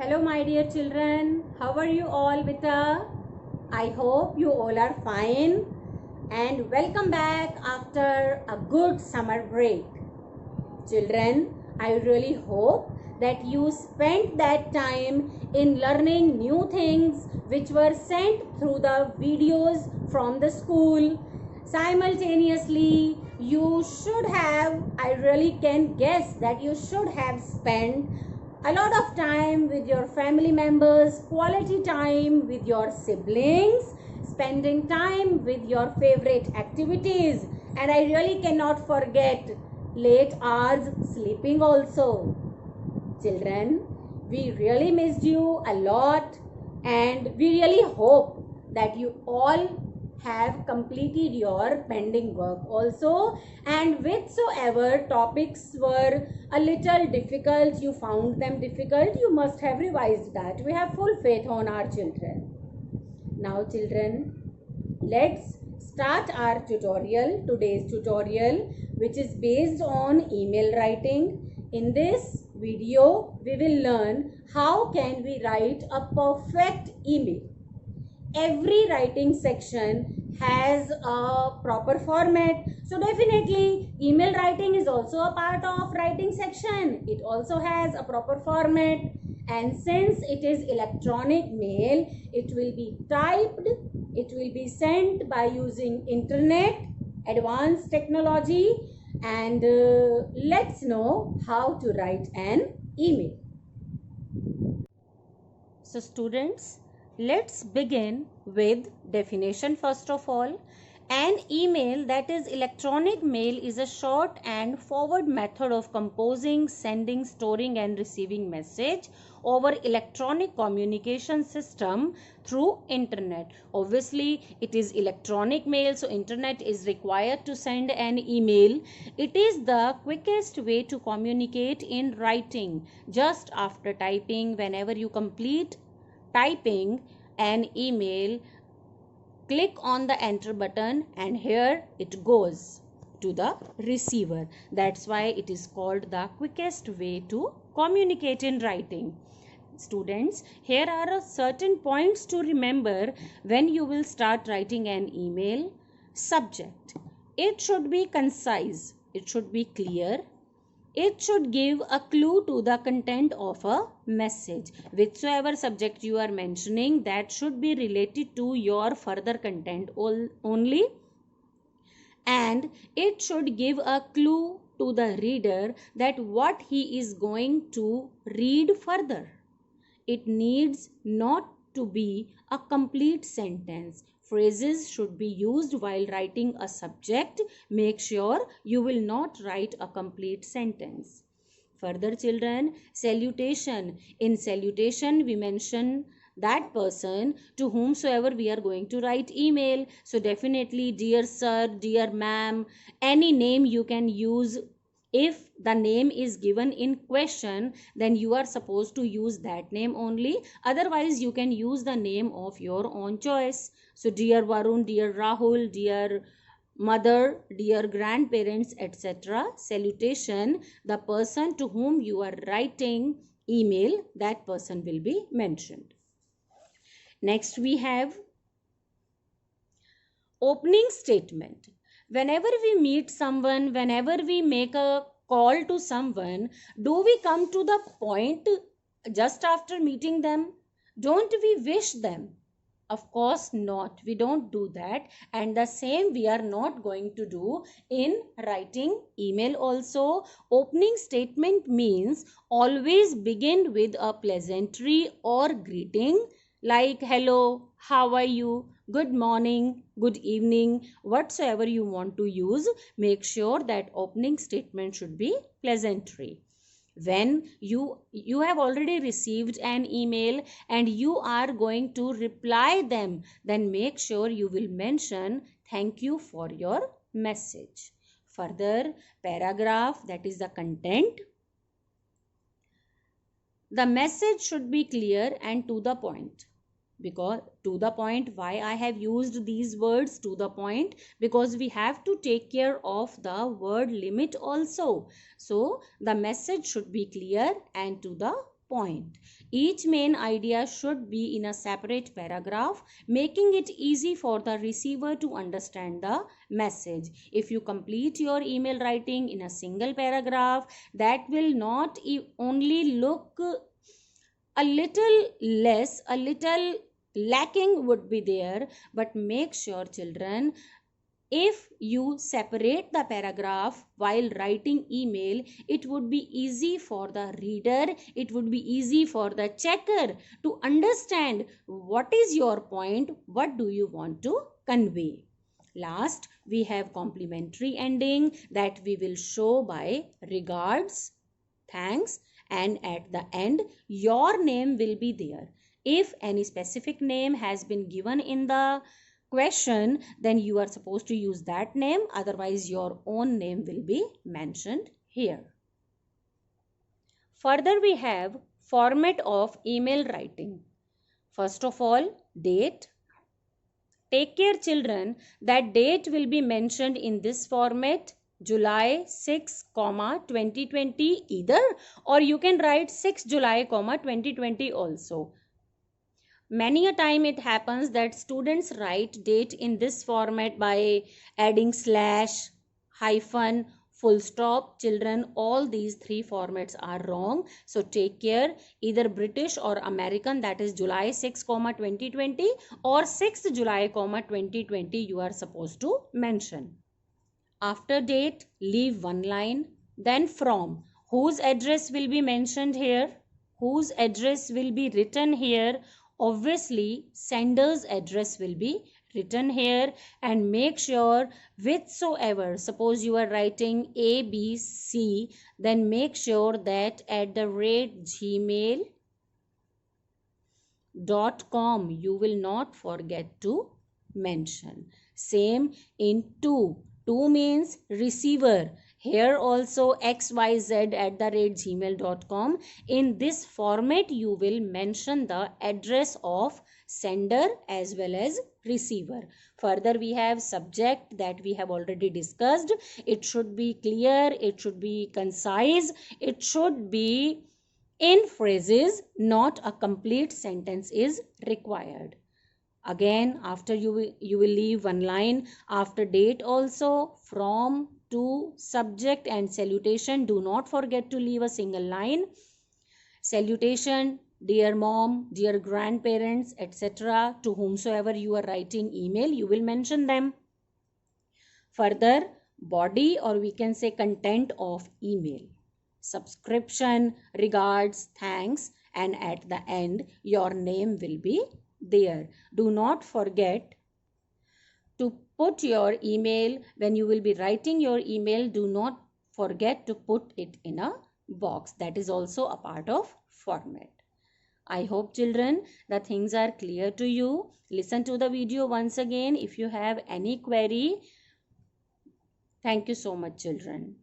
Hello my dear children, how are you all Vita? I hope you all are fine and welcome back after a good summer break. Children, I really hope that you spent that time in learning new things which were sent through the videos from the school. Simultaneously, you should have, I really can guess that you should have spent a lot of time with your family members, quality time with your siblings, spending time with your favorite activities, and I really cannot forget late hours sleeping also. Children, we really missed you a lot and we really hope that you all have completed your pending work also, and whichsoever topics were a little difficult, you found them difficult, you must have revised that. We have full faith on our children. Now children, let's start our tutorial, today's tutorial, which is based on email writing. In this video, we will learn how can we write a perfect email. Every writing section has a proper format, so definitely email writing is also a part of writing section. It also has a proper format, and since it is electronic mail, it will be typed, it will be sent by using internet, advanced technology, and let's know how to write an email. So students, let's begin with definition first of all. An email, that is electronic mail, is a short and forward method of composing, sending, storing and receiving message over electronic communication system through internet. Obviously it is electronic mail, so internet is required to send an email. It is the quickest way to communicate in writing. Just after typing, whenever you complete typing an email, click on the enter button and here it goes to the receiver. That's why it is called the quickest way to communicate in writing. Students, here are certain points to remember when you will start writing an email. Subject: it should be concise, it should be clear, it should give a clue to the content of a message. Whichsoever subject you are mentioning, that should be related to your further content only, and it should give a clue to the reader that what he is going to read further. It needs not to be a complete sentence. Phrases should be used while writing a subject. Make sure you will not write a complete sentence. Further children, salutation. In salutation we mention that person to whomsoever we are going to write email. So definitely dear sir, dear ma'am, any name you can use. If the name is given in question, then you are supposed to use that name only. Otherwise you can use the name of your own choice. So dear Varun, dear Rahul, dear mother, dear grandparents, etc. Salutation, the person to whom you are writing email, that person will be mentioned. Next we have opening statement. Whenever we meet someone, whenever we make a call to someone, do we come to the point just after meeting them? Don't we wish them? Of course not. We don't do that, and the same we are not going to do in writing email also. Opening statement means always begin with a pleasantry or greeting like hello, how are you, good morning, good evening, whatsoever you want to use. Make sure that opening statement should be pleasantry. When you have already received an email and you are going to reply them, then make sure you will mention thank you for your message. Further, paragraph, that is the content. The message should be clear and to the point. Because to the point, why I have used these words to the point, because we have to take care of the word limit also. So the message should be clear and to the point. Each main idea should be in a separate paragraph, making it easy for the receiver to understand the message. If you complete your email writing in a single paragraph, that will not only look a little less, a little lacking would be there, but make sure, children, if you separate the paragraph while writing email, it would be easy for the reader, it would be easy for the checker to understand what is your point, what do you want to convey. Last, we have complimentary ending that we will show by regards, thanks, and at the end your name will be there. If any specific name has been given in the question, then you are supposed to use that name, otherwise your own name will be mentioned here. Further, we have format of email writing. First of all, date. Take care, children, that date will be mentioned in this format, July 6, 2020 either, or you can write 6 July, 2020 also. Many a time it happens that students write date in this format by adding slash, hyphen, full stop. Children, all these three formats are wrong. So take care, either British or American, that is July 6, 2020 or 6th July, 2020 you are supposed to mention. After date, leave one line. Then from, whose address will be mentioned here? Whose address will be written here? Obviously, sender's address will be written here, and make sure whichsoever, suppose you are writing ABC, then make sure that @gmail.com you will not forget to mention. Same in to. To means receiver. Here also xyz@gmail.com. In this format you will mention the address of sender as well as receiver. Further, we have subject that we have already discussed. It should be clear, it should be concise, it should be in phrases, not a complete sentence is required. Again, after you will leave one line. After date also, from, to, subject and salutation. Do not forget to leave a single line. Salutation, dear mom, dear grandparents, etc. To whomsoever you are writing email, you will mention them. Further, body, or we can say content of email. Subscription, regards, thanks, and at the end your name will be there. Do not forget to put your email, when you will be writing your email, do not forget to put it in a box. That is also a part of format. I hope, children, the things are clear to you. Listen to the video once again if you have any query. Thank you so much, children.